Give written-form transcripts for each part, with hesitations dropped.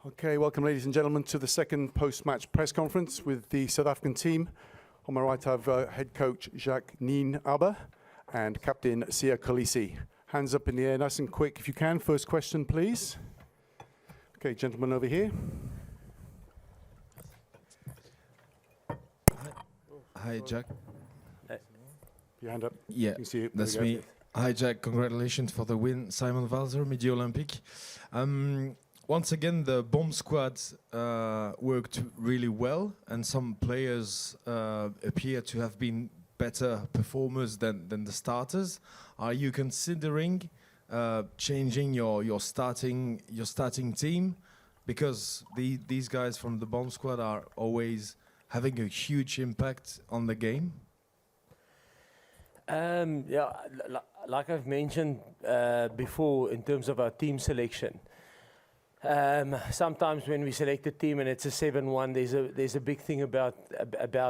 Okay, welcome ladies and gentlemen to the second post-match press conference with the South African team. On my right I have head coach Jacques Nienaber and captain Siya Kolisi. Hands up in the air nice and quick if you can. First question please. Okay, gentlemen over here. Hi Jack. Your hand up. Yeah, You can see it. that's There we me. go. Hi Jack, congratulations for the win. Simon Walser, Midi Olympic. Once again, the bomb squad worked really well, and some players appear to have been better performers than the starters. Are you considering changing your starting team, because these guys from the bomb squad are always having a huge impact on the game? Yeah, like I've mentioned before, in terms of our team selection, sometimes when we select a team and it's a 7-1, there's a big thing about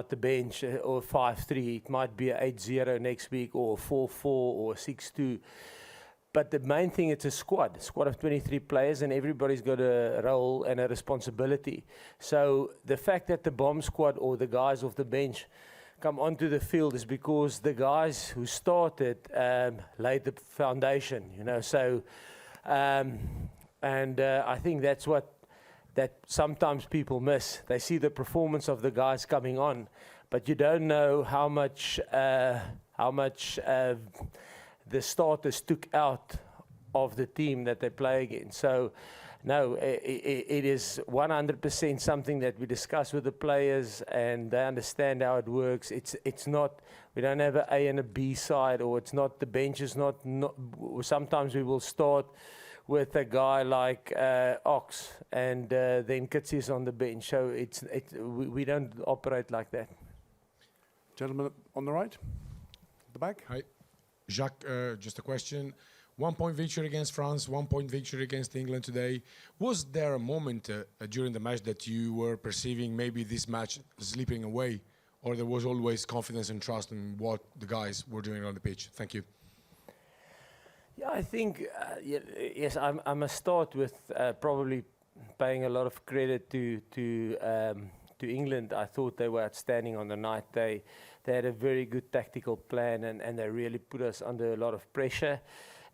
the bench, or 5-3. It might be a 8-0 next week, or 4-4, or 6-2. But the main thing, it's a squad of 23 players, and everybody's got a role and a responsibility. So the fact that the bomb squad or the guys off the bench come onto the field is because the guys who started laid the foundation, you know. So, I think that's what sometimes people miss. They see the performance of the guys coming on, but you don't know how much the starters took out of the team that they play against. So, no, it is 100% something that we discuss with the players, and they understand how it works. It's not, we don't have an A and a B side, or it's not, the bench is not sometimes we will start with a guy like Ox, and then Kitsi is on the bench. So we don't operate like that. Gentleman on the right, the back. Hi, Jacques, just a question. 1 point victory against France, 1 point victory against England today. Was there a moment during the match that you were perceiving maybe this match slipping away, or there was always confidence and trust in what the guys were doing on the pitch? Thank you. Yeah, I think, yes, I must start with probably paying a lot of credit to England. I thought they were outstanding on the night. They had a very good tactical plan, and they really put us under a lot of pressure.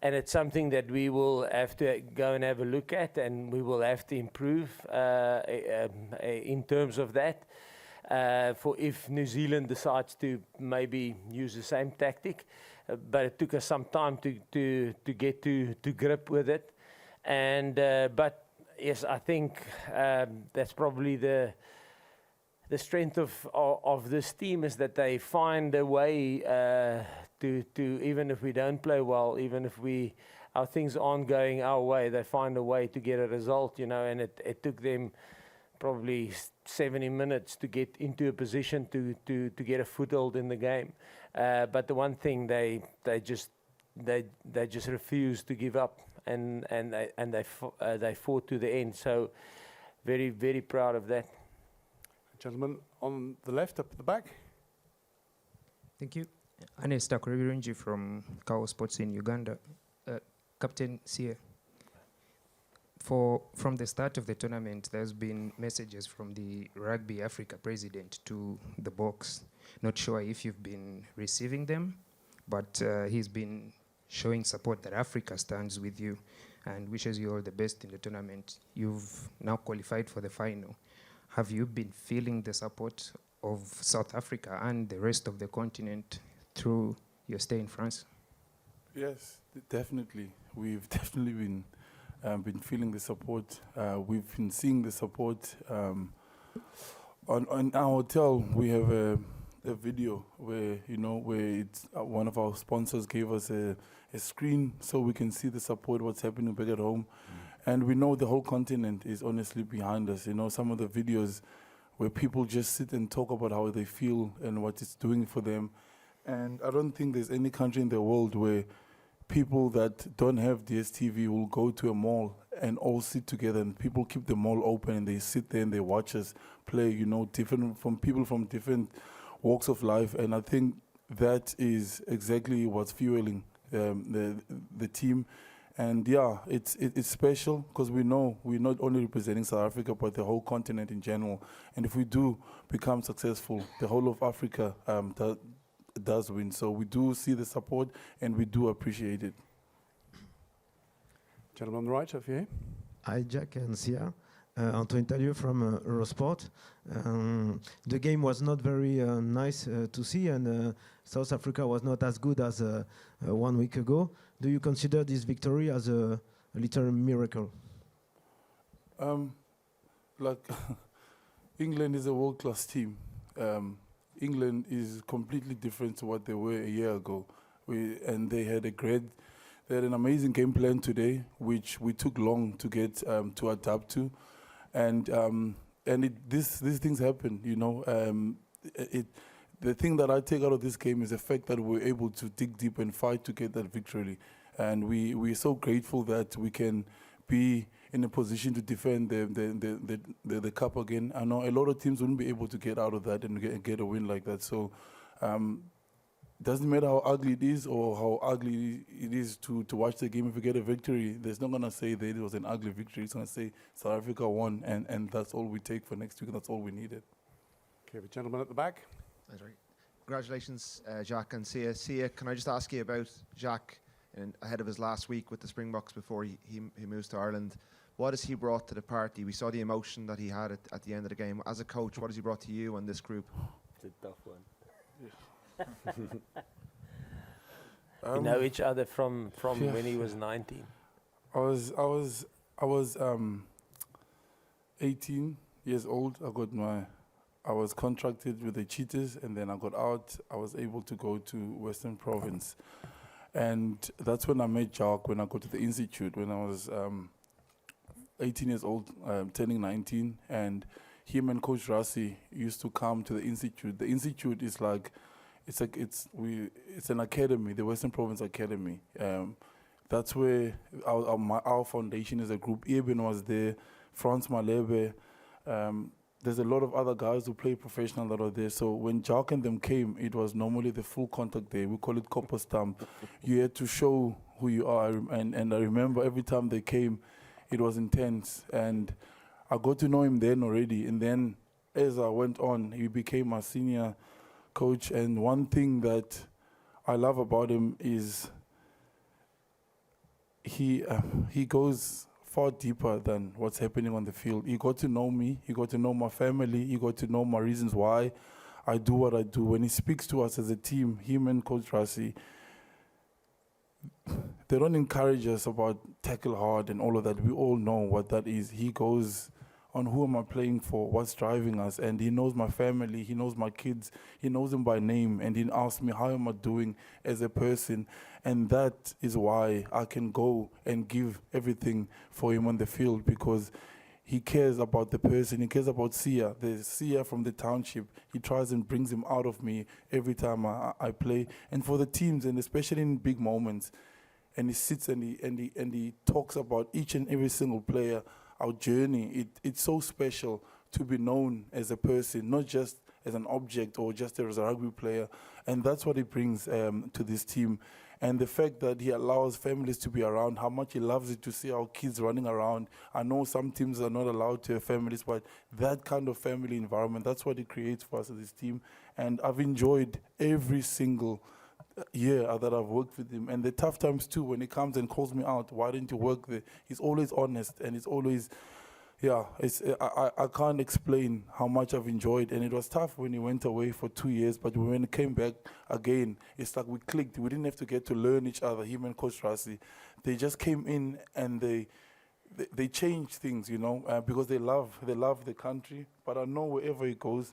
And it's something that we will have to go and have a look at, and we will have to improve in terms of that. For if New Zealand decides to maybe use the same tactic, but it took us some time to get to grip with it. And but yes, I think that's probably the strength of this team, is that they find a way to even if we don't play well, even if our things aren't going our way, they find a way to get a result, you know. And it took them probably 70 minutes to get into a position to get a foothold in the game. But the one thing, they just refused to give up, and they fought to the end. So very, very proud of that. Gentleman on the left, up at the back. Thank you. Anesta Kuribirunji from Kao Sports in Uganda. Captain Siya, from the start of the tournament, there's been messages from the Rugby Africa president to the box. Not sure if you've been receiving them, but he's been showing support that Africa stands with you and wishes you all the best in the tournament. You've now qualified for the final. Have you been feeling the support of South Africa and the rest of the continent through your stay in France? Yes, definitely. We've definitely been feeling the support. We've been seeing the support. On our hotel, we have a video where, you know, where it's one of our sponsors gave us a screen so we can see the support, what's happening back at home. And we know the whole continent is honestly behind us. You know, some of the videos where people just sit and talk about how they feel and what it's doing for them. And I don't think there's any country in the world where people that don't have DSTV will go to a mall and all sit together, and people keep the mall open and they sit there and they watch us play, you know, from people from different walks of life. And I think that is exactly what's fueling the team. And yeah, it's special because we know we're not only representing South Africa, but the whole continent in general. And if we do become successful, the whole of Africa does win. So we do see the support and we do appreciate it. Gentleman on the right, over here. Hi, Jack and Siya. Antoine Talieu from Eurosport. The game was not very nice to see, and South Africa was not as good as 1 week ago. Do you consider this victory as a little miracle? Like, England is a world-class team. England is completely different to what they were a year ago. And they had an amazing game plan today, which we took long to get to adapt to. And these things happen, you know. The thing that I take out of this game is the fact that we're able to dig deep and fight to get that victory. And we're so grateful that we can be in a position to defend the cup again. I know a lot of teams wouldn't be able to get out of that and get a win like that. So doesn't matter how ugly it is or how ugly it is to watch the game. If we get a victory, there's not going to say that it was an ugly victory. It's going to say South Africa won, and that's all we take for next week, and that's all we needed. Okay, the gentleman at the back. That's right. Congratulations, Jacques and Siya. Siya, can I just ask you about Jacques ahead of his last week with the Springboks before he moves to Ireland? What has he brought to the party? We saw the emotion that he had at the end of the game. As a coach, what has he brought to you and this group? It's a tough one. You know each other from when he was 19. I was 18 years old. I was contracted with the Cheetahs, and then I got out. I was able to go to Western Province, and that's when I met Jacques. When I go to the institute, when I was 18 years old, turning 19, and him and Coach Rassi used to come to the institute. The institute is like. It's an academy, the Western Province Academy. That's where our foundation is a group. Eben was there, Franz Malebe. There's a lot of other guys who play professional that are there. So when Jacques and them came, it was normally the full contact day. We call it copper stamp. You had to show who you are. And I remember every time they came, it was intense. And I got to know him then already. And then as I went on, he became my senior coach. And one thing that I love about him is he goes far deeper than what's happening on the field. He got to know me, he got to know my family, he got to know my reasons why I do what I do. When he speaks to us as a team, him and Coach Rassi, they don't encourage us about tackle hard and all of that. We all know what that is. He goes on who am I playing for, what's driving us, and he knows my family, he knows my kids, he knows them by name, and he asks me how am I doing as a person, and that is why I can go and give everything for him on the field, because he cares about the person, he cares about Siya, the Siya from the township. He tries and brings him out of me every time I play, and for the teams, and especially in big moments, and he sits and he talks about each and every single player. Our journey, it's so special to be known as a person, not just as an object or just as a rugby player. And that's what he brings to this team. And the fact that he allows families to be around, how much he loves it to see our kids running around. I know some teams are not allowed to have families, but that kind of family environment, that's what he creates for us as this team. And I've enjoyed every single year that I've worked with him, and the tough times too, when he comes and calls me out, why didn't you work there? He's always honest, and it's always, I can't explain how much I've enjoyed. And it was tough when he went away for 2 years, but when he came back again, it's like we clicked. We didn't have to get to learn each other, him and Coach Rassi. They just came in and they changed things, you know, because they love the country. But I know wherever he goes,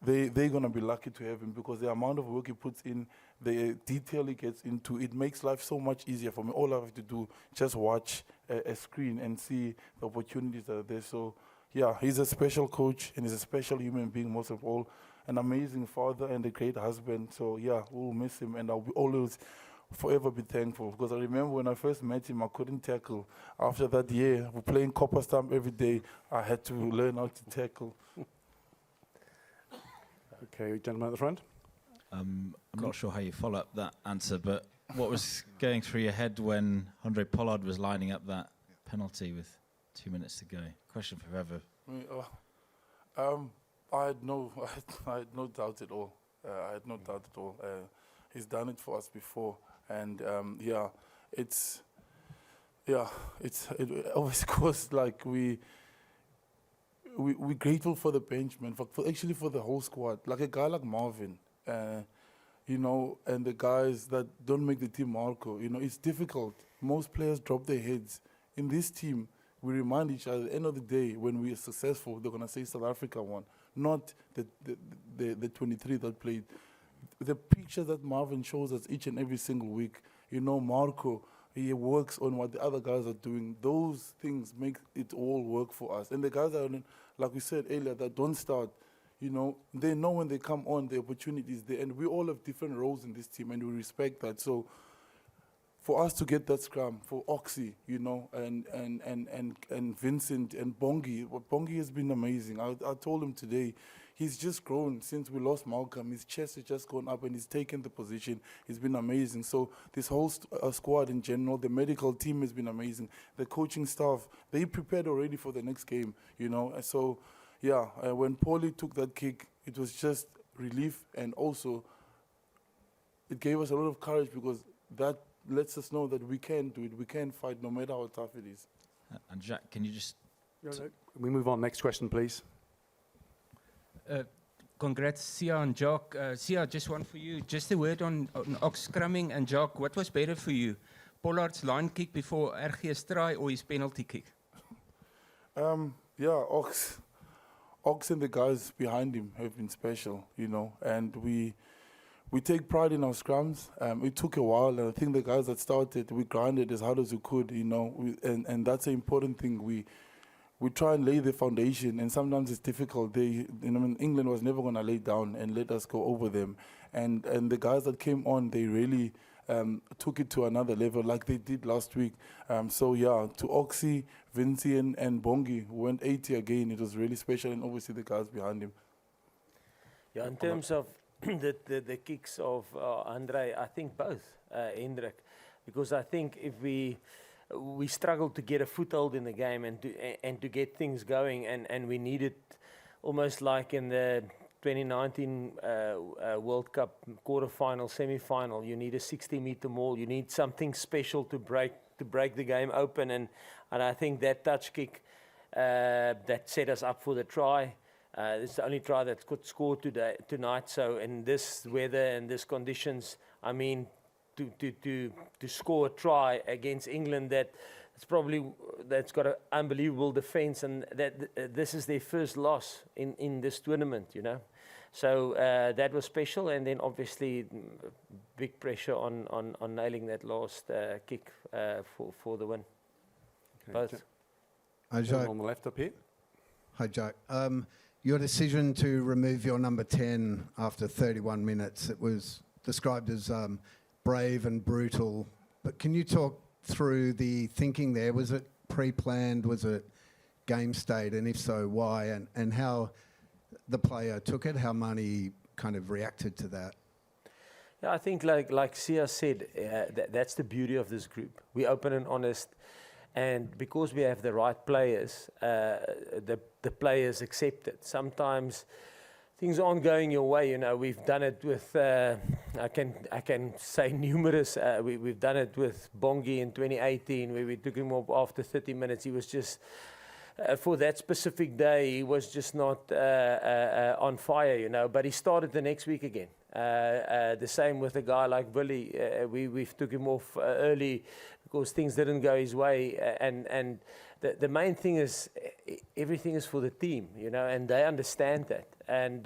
they're going to be lucky to have him, because the amount of work he puts in, the detail he gets into, it makes life so much easier for me. All I have to do, just watch a screen and see the opportunities that are there. So, yeah, he's a special coach, and he's a special human being, most of all, an amazing father and a great husband. So, yeah, we'll miss him, and I'll be always forever be thankful, because I remember when I first met him, I couldn't tackle. After that year, we're playing copper stamp every day, I had to learn how to tackle. Okay, gentleman at the front. I'm not sure how you follow up that answer, but what was going through your head when Andre Pollard was lining up that penalty with 2 minutes to go? Question for whoever. I had no doubt at all. I had no doubt at all. He's done it for us before, and it always goes like we're grateful for the bench, man, for actually for the whole squad. Like a guy like Marvin, you know, and the guys that don't make the team, Marco. You know, it's difficult. Most players drop their heads. In this team, we remind each other, at the end of the day, when we are successful, they're going to say South Africa won, not the 23 that played. The picture that Marvin shows us each and every single week, you know, Marco, he works on what the other guys are doing. Those things make it all work for us. And the guys that, like we said earlier, that don't start, you know, they know when they come on, the opportunity is there. And we all have different roles in this team, and we respect that. So for us to get that scrum, for Oxy, you know, and Vincent and Bongi, Bongi has been amazing. I told him today, he's just grown since we lost Malcolm. His chest has just gone up and he's taken the position. He's been amazing. So this whole squad in general, the medical team has been amazing. The coaching staff, they prepared already for the next game, you know. And so, yeah, when Paulie took that kick, it was just relief, and also it gave us a lot of courage, because that lets us know that we can do it. We can fight no matter how tough it is. And Jacques, can you just... We move on. Next question, please. Congrats, Siya and Jacques. Siya, just one for you. Just a word on Ox scrumming, and Jacques, what was better for you? Pollard's line kick before RG's try, or his penalty kick? Ox and the guys behind him have been special, you know, and we take pride in our scrums. It took a while, and I think the guys that started, we grinded as hard as we could, you know, and that's an important thing. We try and lay the foundation, and sometimes it's difficult. England was never going to lay down and let us go over them. And the guys that came on, they really took it to another level, like they did last week. To Oxy, Vinci, and Bongi, who went 80 again, it was really special, and obviously the guys behind him. Yeah, in terms of the kicks of Andre, I think both, Hendrik, because I think if we struggled to get a foothold in the game and to get things going, and we needed, almost like in the 2019 World Cup quarter-final, semi-final, you need a 60-meter maul, you need something special to break the game open, and I think that touch kick that set us up for the try. It's the only try that could score tonight. So in this weather and these conditions, I mean, to score a try against England, that's got an unbelievable defence, and that this is their first loss in this tournament, you know. So that was special, and then obviously big pressure on nailing that last kick for the win. Okay, Both. Hi, Jacques. On the left up here. Hi, Jacques. Your decision to remove your number 10 after 31 minutes, it was described as brave and brutal. But can you talk through the thinking there? Was it pre-planned? Was it game state? And if so, why? And how the player took it? How Mani kind of reacted to that? Yeah, I think like Siya said, that's the beauty of this group. We're open and honest. And because we have the right players, the players accept it. Sometimes things aren't going your way. You know, we've done it with, I can say numerous. We've done it with Bongi in 2018, where we took him off after 30 minutes. He was just, for that specific day, he was just not on fire, you know. But he started the next week again. The same with a guy like Willie. We've took him off early because things didn't go his way. And the main thing is everything is for the team, you know, and they understand that. And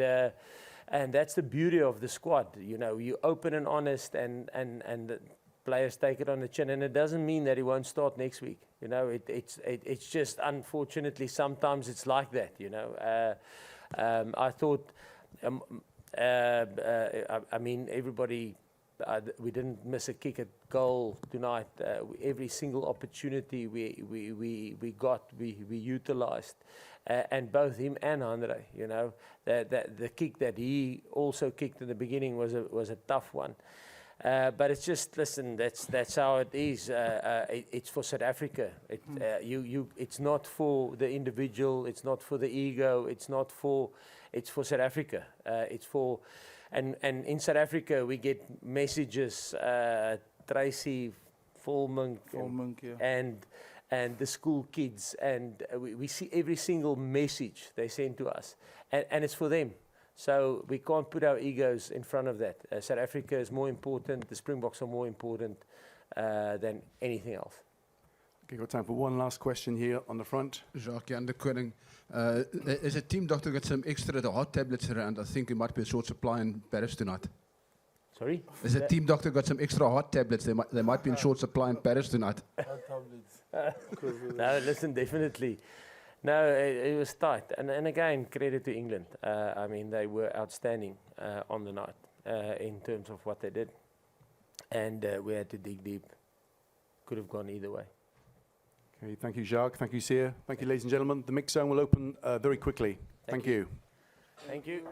that's the beauty of the squad. You know, you open and honest, and the players take it on the chin. And it doesn't mean that he won't start next week. You know, it's just unfortunately sometimes it's like that. You know, I thought. I mean, everybody, we didn't miss a kick at goal tonight. Every single opportunity we got, we utilised. And both him and Andre, you know, the kick that he also kicked in the beginning was a tough one. But it's just, listen, that's how it is. It's for South Africa. It's not for the individual. It's not for the ego. It's for South Africa. And in South Africa we get messages. Tracy, Volmink, and the school kids, and we see every single message they send to us, and it's for them. So we can't put our egos in front of that. South Africa is more important, the Springboks are more important than anything else. Okay, got time for one last question here on the front. Jacques, Jan de Koning. Is a team doctor got some extra hot tablets around? I think it might be a short supply in Paris tonight. Sorry? Is a team doctor got some extra hot tablets? They might be in short supply in Paris tonight. No, listen, definitely. No, it was tight. And again, credit to England. I mean, they were outstanding on the night in terms of what they did. And we had to dig deep. Could have gone either way. Okay, thank you, Jacques. Thank you, Siya. Thank you, ladies and gentlemen. The mix zone will open very quickly. Thank you. Thank you.